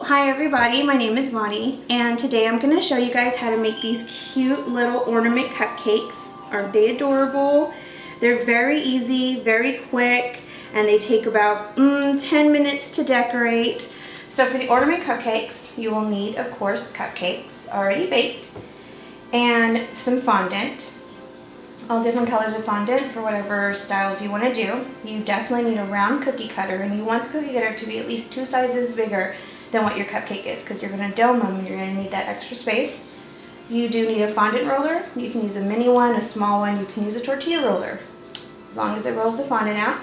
Hi everybody, my name is Yvonne, and today I'm going to show you guys how to make these cute little ornament cupcakes. Aren't they adorable? They're very easy, very quick, and they take about 10 minutes to decorate. So for the ornament cupcakes, you will need, of course, cupcakes already baked and some fondant. All different colors of fondant for whatever styles you want to do. You definitely need a round cookie cutter, and you want the cookie cutter to be at least 2 sizes bigger than what your cupcake is, because you're going to dome them and you're going to need that extra space. You do need a fondant roller. You can use a mini one, a small one. You can use a tortilla roller, as long as it rolls the fondant out.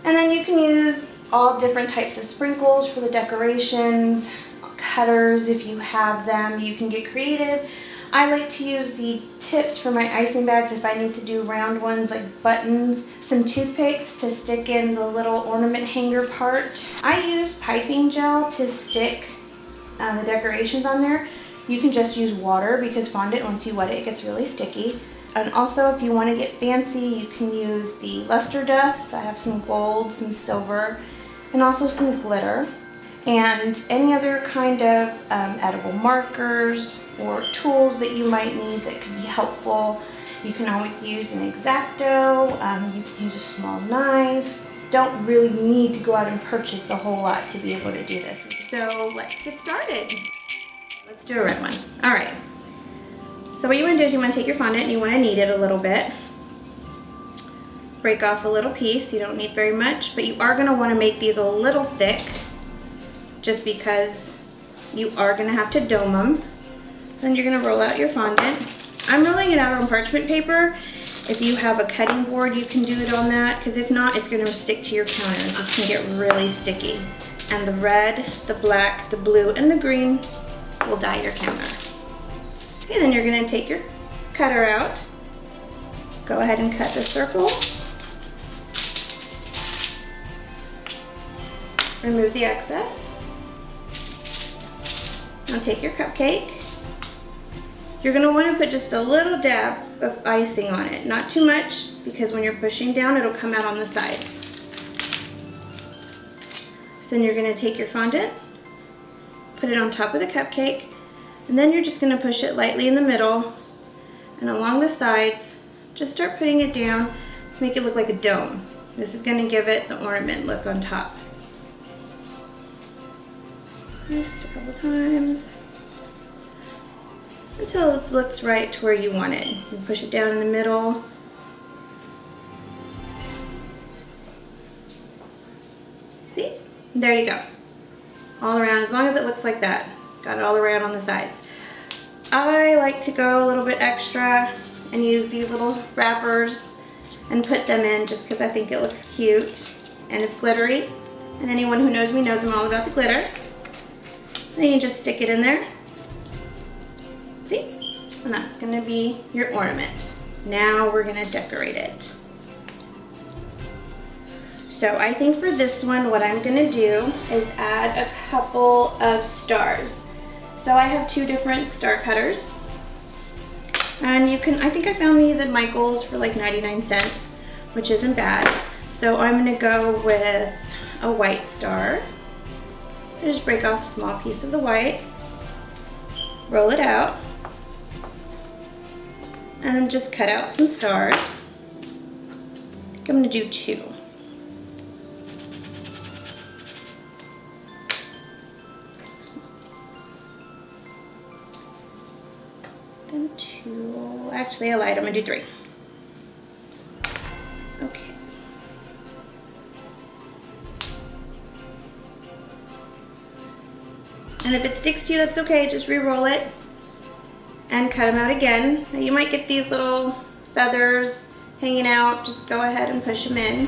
And then you can use all different types of sprinkles for the decorations, cutters if you have them. You can get creative. I like to use the tips for my icing bags if I need to do round ones like buttons, some toothpicks to stick in the little ornament hanger part. I use piping gel to stick the decorations on there. You can just use water because fondant, once you wet it, it gets really sticky. And also if you want to get fancy, you can use the luster dust. I have some gold, some silver, and also some glitter. And any other kind of edible markers or tools that you might need that could be helpful. You can always use an X-Acto, you can use a small knife. Don't really need to go out and purchase a whole lot to be able to do this. So let's get started. Let's do a red one. All right. So what you want to do is you want to take your fondant and you want to knead it a little bit. Break off a little piece. You don't need very much, but you are going to want to make these a little thick, just because you are going to have to dome them. Then you're going to roll out your fondant. I'm rolling it out on parchment paper. If you have a cutting board, you can do it on that, because if not, it's going to stick to your counter. It just can get really sticky. And the red, the black, the blue, and the green will dye your counter. Okay, then you're going to take your cutter out. Go ahead and cut the circle. Remove the excess. Now take your cupcake. You're going to want to put just a little dab of icing on it, not too much, because when you're pushing down it'll come out on the sides. So then you're going to take your fondant, put it on top of the cupcake, and then you're just going to push it lightly in the middle and along the sides. Just start putting it down to make it look like a dome. This is going to give it the ornament look on top. Just a couple times until it looks right to where you want it. You push it down in the middle. See? There you go. All around, as long as it looks like that. Got it all around on the sides. I like to go a little bit extra and use these little wrappers and put them in just because I think it looks cute and it's glittery. And anyone who knows me knows I'm all about the glitter. Then you just stick it in there. See? And that's going to be your ornament. Now we're going to decorate it. So I think for this one, what I'm going to do is add a couple of stars. So I have 2 different star cutters. And you can, I think I found these at Michael's for like 99 cents, which isn't bad. So I'm going to go with a white star. Just break off a small piece of the white, roll it out, and then just cut out some stars. I think I'm going to do 2. Then 2, actually I lied, I'm going to do 3. Okay. And if it sticks to you, that's okay, just re-roll it and cut them out again. Now you might get these little feathers hanging out, just go ahead and push them in.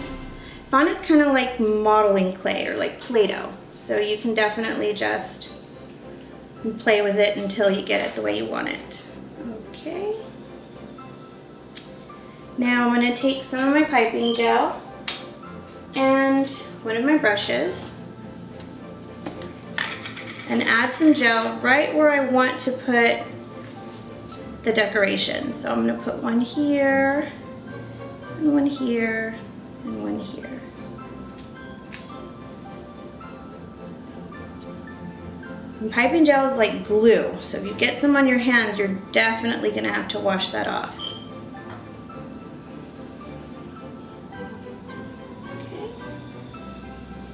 Fondant's kind of like modeling clay or like Play-Doh, so you can definitely just play with it until you get it the way you want it. Okay. Now I'm going to take some of my piping gel and one of my brushes and add some gel right where I want to put the decoration. So I'm going to put one here, and one here, and one here. And piping gel is like glue, so if you get some on your hands, you're definitely gonna have to wash that off. Okay.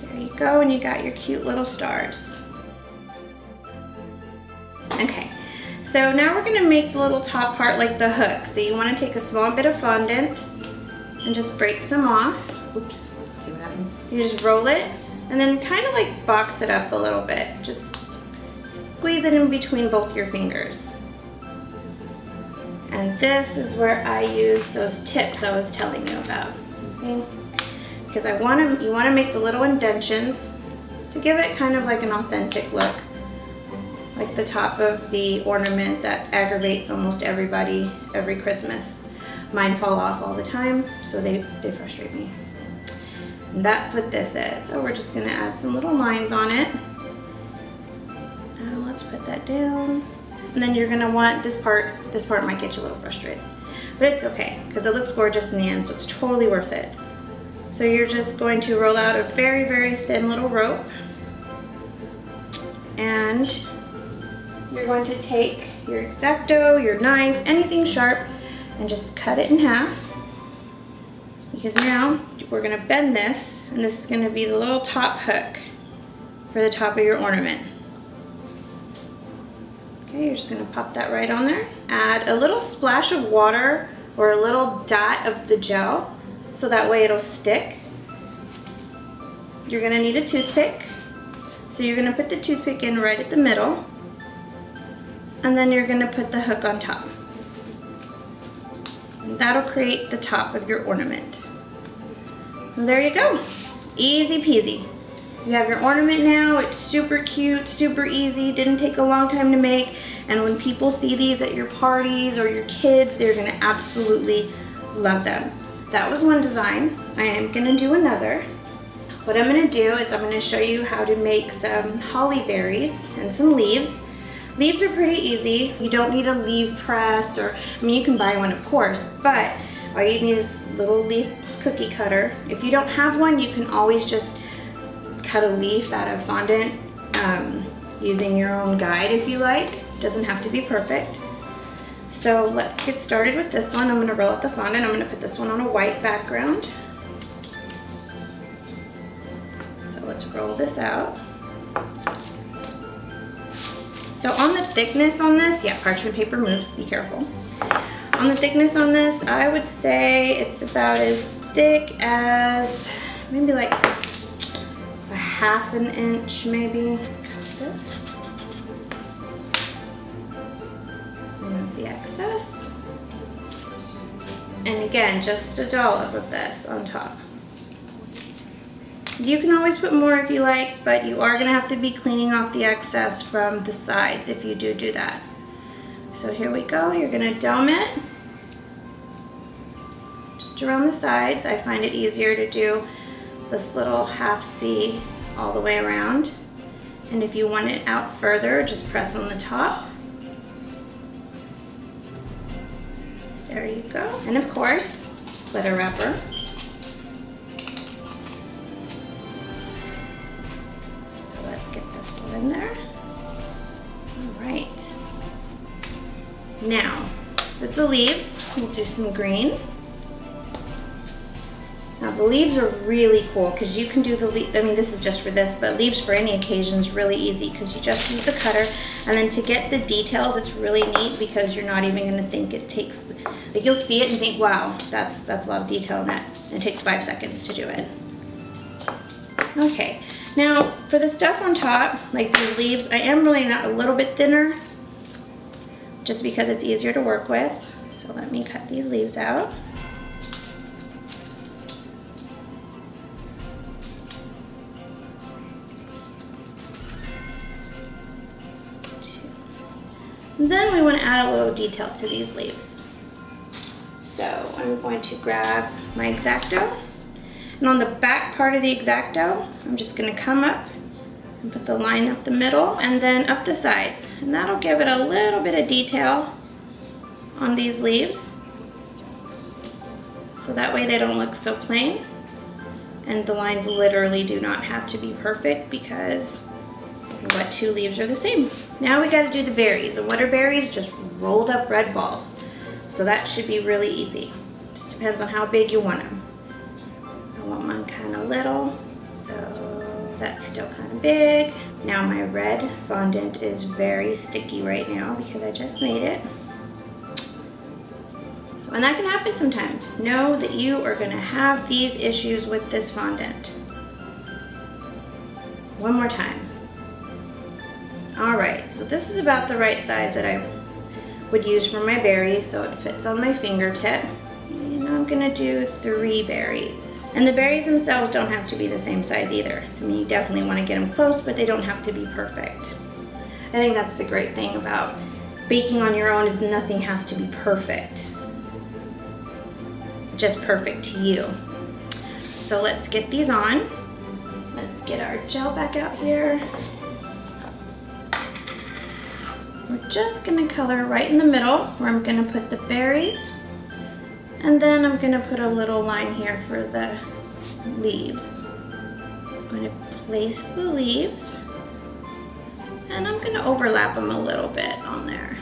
There you go, and you got your cute little stars. Okay, so now we're gonna make the little top part like the hook. So you wanna take a small bit of fondant and just break some off. Oops, see what happens? You just roll it and then kind of like box it up a little bit. Just squeeze it in between both your fingers. And this is where I use those tips I was telling you about. Okay? Because you want to make the little indentions to give it kind of like an authentic look. Like the top of the ornament that aggravates almost everybody every Christmas. Mine fall off all the time, so they frustrate me. And that's what this is. So we're just gonna add some little lines on it. Now let's put that down. And then you're gonna want this part might get you a little frustrated. But it's okay, because it looks gorgeous in the end, so it's totally worth it. So you're just going to roll out a very, very thin little rope. And you're going to take your X-Acto, your knife, anything sharp, and just cut it in half. Because now we're gonna bend this, and this is gonna be the little top hook for the top of your ornament. Okay, you're just gonna pop that right on there. Add a little splash of water or a little dot of the gel, so that way it'll stick. You're gonna need a toothpick. So you're gonna put the toothpick in right at the middle, and then you're gonna put the hook on top. And that'll create the top of your ornament. And there you go, easy peasy. You have your ornament now. It's super cute, super easy, didn't take a long time to make. And when people see these at your parties or your kids, they're gonna absolutely love them. That was one design. I am gonna do another. What I'm gonna do is I'm gonna show you how to make some holly berries and some leaves. Leaves are pretty easy. You don't need a leaf press, or, I mean, you can buy one of course, but all you need is a little leaf cookie cutter. If you don't have one, you can always just cut a leaf out of fondant using your own guide if you like. It doesn't have to be perfect. So let's get started with this one. I'm gonna roll out the fondant. I'm gonna put this one on a white background. So let's roll this out. So on the thickness on this, yeah, parchment paper moves, be careful. On the thickness on this, I would say it's about as thick as maybe like a half an inch maybe. Let's cut this. Remove the excess. And again, just a dollop of this on top. You can always put more if you like, but you are gonna have to be cleaning off the excess from the sides if you do that. So here we go, you're gonna dome it just around the sides. I find it easier to do this little half C all the way around. And if you want it out further, just press on the top. There you go. And of course, glitter wrapper. In there. All right. Now, with the leaves, we'll do some green. Now the leaves are really cool because you can do the leaf. I mean, this is just for this, but leaves for any occasion is really easy because you just use the cutter, and then to get the details, it's really neat because you're not even going to think it takes. Like, you'll see it and think, wow, that's a lot of detail in that. It takes 5 seconds to do it. Okay. Now, for the stuff on top, like these leaves, I am rolling out a little bit thinner just because it's easier to work with. So let me cut these leaves out. And then we want to add a little detail to these leaves. So I'm going to grab my X-Acto. And on the back part of the X-Acto, I'm just gonna come up and put the line up the middle and then up the sides. And that'll give it a little bit of detail on these leaves. So that way they don't look so plain. And the lines literally do not have to be perfect because and what two leaves are the same. Now we gotta do the berries. And what are berries? Just rolled up red balls. So that should be really easy. Just depends on how big you want them. I want mine kind of little, so that's still kind of big. Now my red fondant is very sticky right now because I just made it. So, and that can happen sometimes. Know that you are gonna have these issues with this fondant. One more time. All right, so this is about the right size that I would use for my berries, so it fits on my fingertip. And I'm gonna do 3 berries. And the berries themselves don't have to be the same size either. I mean, you definitely wanna get them close, but they don't have to be perfect. I think that's the great thing about baking on your own is nothing has to be perfect. Just perfect to you. So let's get these on. Let's get our gel back out here. We're just gonna color right in the middle where I'm gonna put the berries. And then I'm gonna put a little line here for the leaves. I'm gonna place the leaves. And I'm gonna overlap them a little bit on there.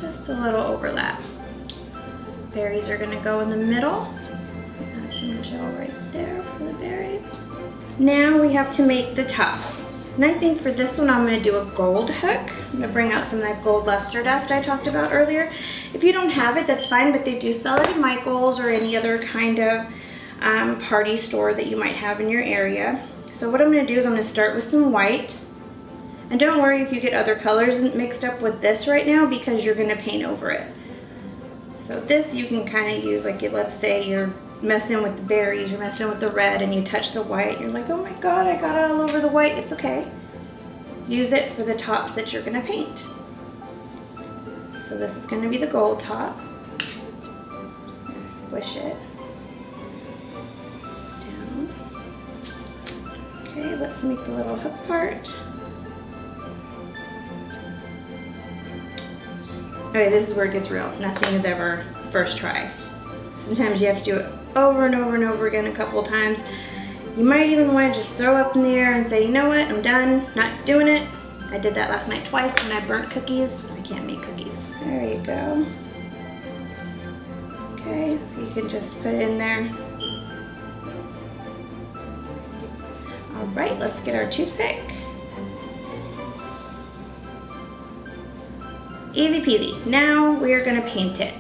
Just a little overlap. Berries are gonna go in the middle. Add some gel right there for the berries. Now we have to make the top. And I think for this one, I'm gonna do a gold hook. I'm gonna bring out some of that gold luster dust I talked about earlier. If you don't have it, that's fine, but they do sell it at Michael's or any other kind of party store that you might have in your area. So what I'm gonna do is I'm gonna start with some white. And don't worry if you get other colors mixed up with this right now because you're gonna paint over it. So this you can kind of use, like let's say you're messing with the berries, you're messing with the red and you touch the white, you're like, oh my god, I got it all over the white. It's okay. Use it for the tops that you're gonna paint. So this is gonna be the gold top. Just gonna squish it down. Okay, let's make the little hook part. Okay, this is where it gets real. Nothing is ever first try. Sometimes you have to do it over and over and over again a couple of times. You might even want to just throw up in the air and say, you know what, I'm done, not doing it. I did that last night twice when I burnt cookies. I can't make cookies. There you go. Okay, so you can just put it in there. All right, let's get our toothpick. Easy peasy. Now we're gonna paint it.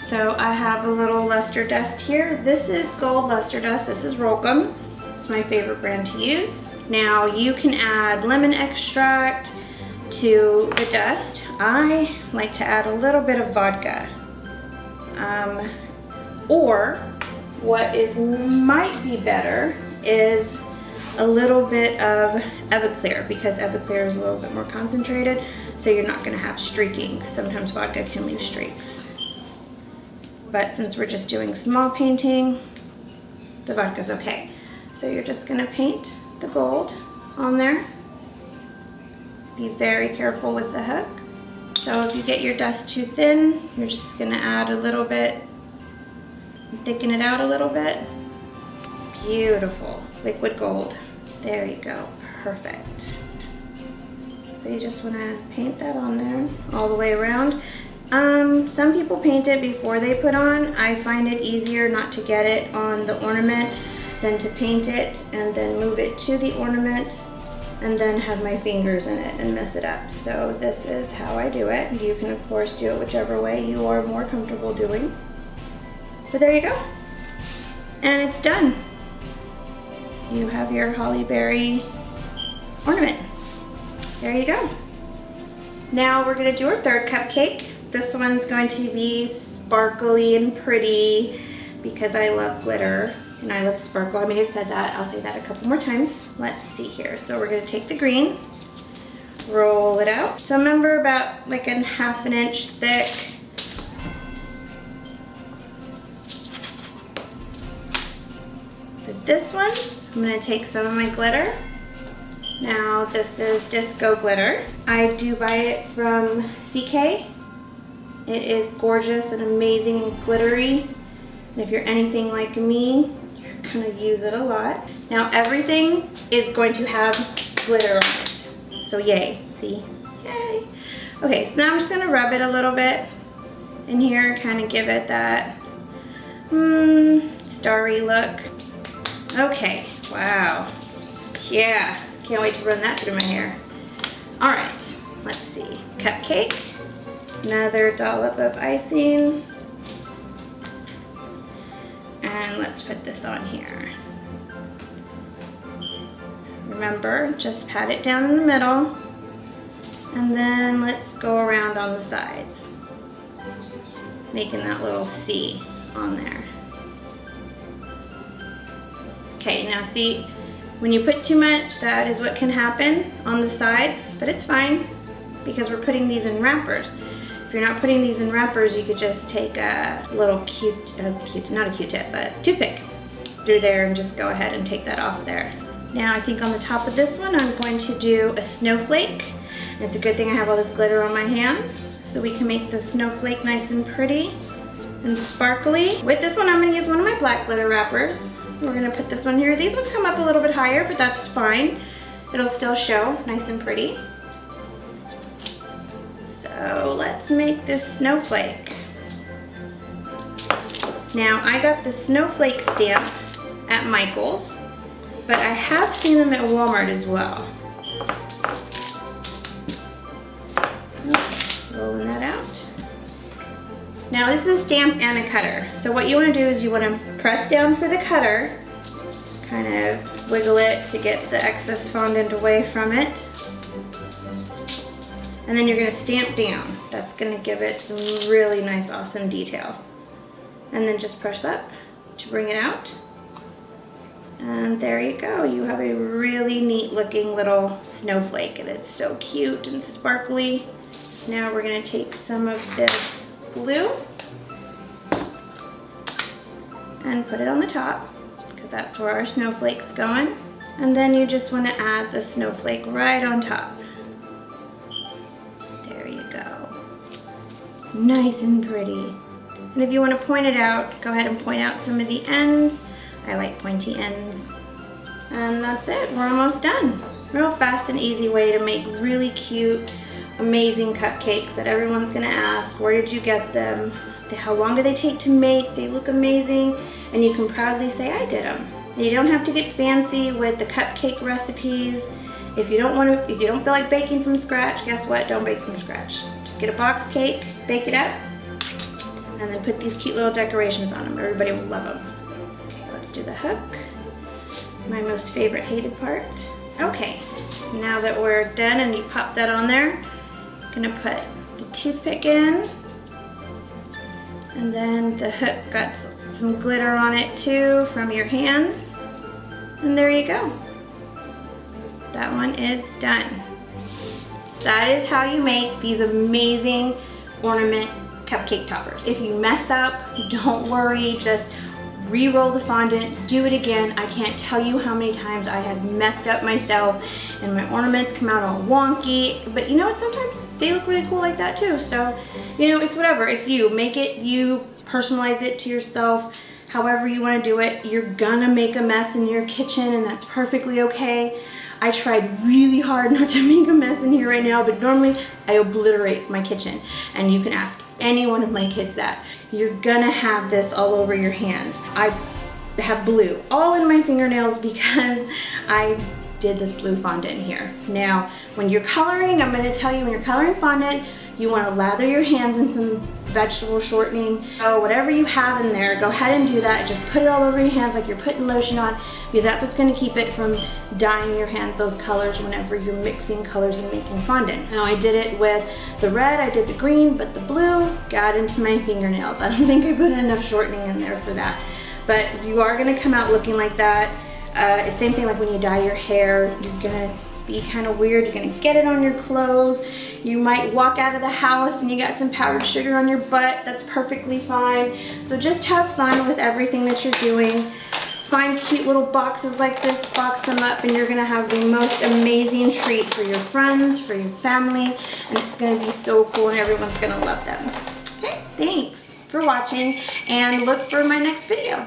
So I have a little luster dust here. This is gold luster dust. This is Rolcom. It's my favorite brand to use. Now you can add lemon extract to the dust. I like to add a little bit of vodka. Or what might be better is a little bit of Everclear because Everclear is a little bit more concentrated, so you're not gonna have streaking. Sometimes vodka can leave streaks. But since we're just doing small painting, the vodka's okay. So you're just gonna paint the gold on there. Be very careful with the hook. So if you get your dust too thin, you're just gonna add a little bit, thicken it out a little bit. Beautiful, liquid gold. There you go, perfect. So you just wanna paint that on there all the way around. Some people paint it before they put on. I find it easier not to get it on the ornament than to paint it and then move it to the ornament and then have my fingers in it and mess it up. So this is how I do it. You can of course do it whichever way you are more comfortable doing. But there you go. And it's done. You have your holly berry ornament. There you go. Now we're gonna do our third cupcake. This one's going to be sparkly and pretty because I love glitter and I love sparkle. I may have said that. I'll say that a couple more times. Let's see here. So we're gonna take the green, roll it out. So remember about like a ½ inch thick. For this one, I'm gonna take some of my glitter. Now this is disco glitter. I do buy it from CK. It is gorgeous and amazing and glittery. And if you're anything like me, you're kind of use it a lot. Now everything is going to have glitter on it. So yay, see? Yay. Okay, so now I'm just gonna rub it a little bit in here, kind of give it that starry look. Okay, wow. Yeah, can't wait to run that through my hair. All right, let's see. Cupcake, another dollop of icing. And let's put this on here. Remember, just pat it down in the middle, and then let's go around on the sides, making that little C on there. Okay, now see, when you put too much, that is what can happen on the sides, but it's fine because we're putting these in wrappers. If you're not putting these in wrappers, you could just take a little not a Q-tip, but toothpick through there and just go ahead and take that off there. Now I think on the top of this one, I'm going to do a snowflake. And it's a good thing I have all this glitter on my hands, so we can make the snowflake nice and pretty and sparkly. With this one, I'm gonna use one of my black glitter wrappers. We're gonna put this one here. These ones come up a little bit higher, but that's fine. It'll still show nice and pretty. So let's make this snowflake. Now I got the snowflake stamp at Michael's, but I have seen them at Walmart as well. Rolling that out. Now this is a stamp and a cutter. So what you want to do is you want to press down for the cutter, kind of wiggle it to get the excess fondant away from it. And then you're going to stamp down. That's going to give it some really nice, awesome detail. And then just press up to bring it out. And there you go. You have a really neat looking little snowflake, and it's so cute and sparkly. Now we're going to take some of this glue and put it on the top, because that's where our snowflake's going. And then you just want to add the snowflake right on top. There you go. Nice and pretty. And if you want to point it out, go ahead and point out some of the ends. I like pointy ends. And that's it, we're almost done. Real fast and easy way to make really cute, amazing cupcakes that everyone's gonna ask, where did you get them? How long do they take to make? They look amazing, and you can proudly say, I did them. You don't have to get fancy with the cupcake recipes. If you don't feel like baking from scratch, guess what? Don't bake from scratch. Just get a box cake, bake it up, and then put these cute little decorations on them. Everybody will love them. Okay, let's do the hook. My most favorite hated part. Okay, now that we're done and you pop that on there, I'm gonna put the toothpick in, and then the hook got some glitter on it too from your hands, and there you go. That one is done. That is how you make these amazing ornament cupcake toppers. If you mess up, don't worry, just re-roll the fondant, do it again. I can't tell you how many times I have messed up myself and my ornaments come out all wonky, but you know what, sometimes they look really cool like that too. So, you know, it's whatever, it's you. Make it you, personalize it to yourself, however you want to do it. You're gonna make a mess in your kitchen, and that's perfectly okay. I tried really hard not to make a mess in here right now, but normally I obliterate my kitchen, and you can ask any one of my kids that. You're gonna have this all over your hands. I have blue all in my fingernails because I did this blue fondant here. Now, when you're coloring, I'm gonna tell you, when you're coloring fondant, you wanna lather your hands in some vegetable shortening. So whatever you have in there, go ahead and do that. Just put it all over your hands like you're putting lotion on, because that's what's gonna keep it from dyeing your hands those colors whenever you're mixing colors and making fondant. Now I did it with the red, I did the green, but the blue got into my fingernails. I don't think I put enough shortening in there for that. But you are gonna come out looking like that. It's same thing like when you dye your hair, you're gonna be kind of weird. You're gonna get it on your clothes. You might walk out of the house and you got some powdered sugar on your butt. That's perfectly fine. So just have fun with everything that you're doing. Find cute little boxes like this, box them up, and you're gonna have the most amazing treat for your friends, for your family, and it's gonna be so cool and everyone's gonna love them. Okay, thanks for watching, and look for my next video.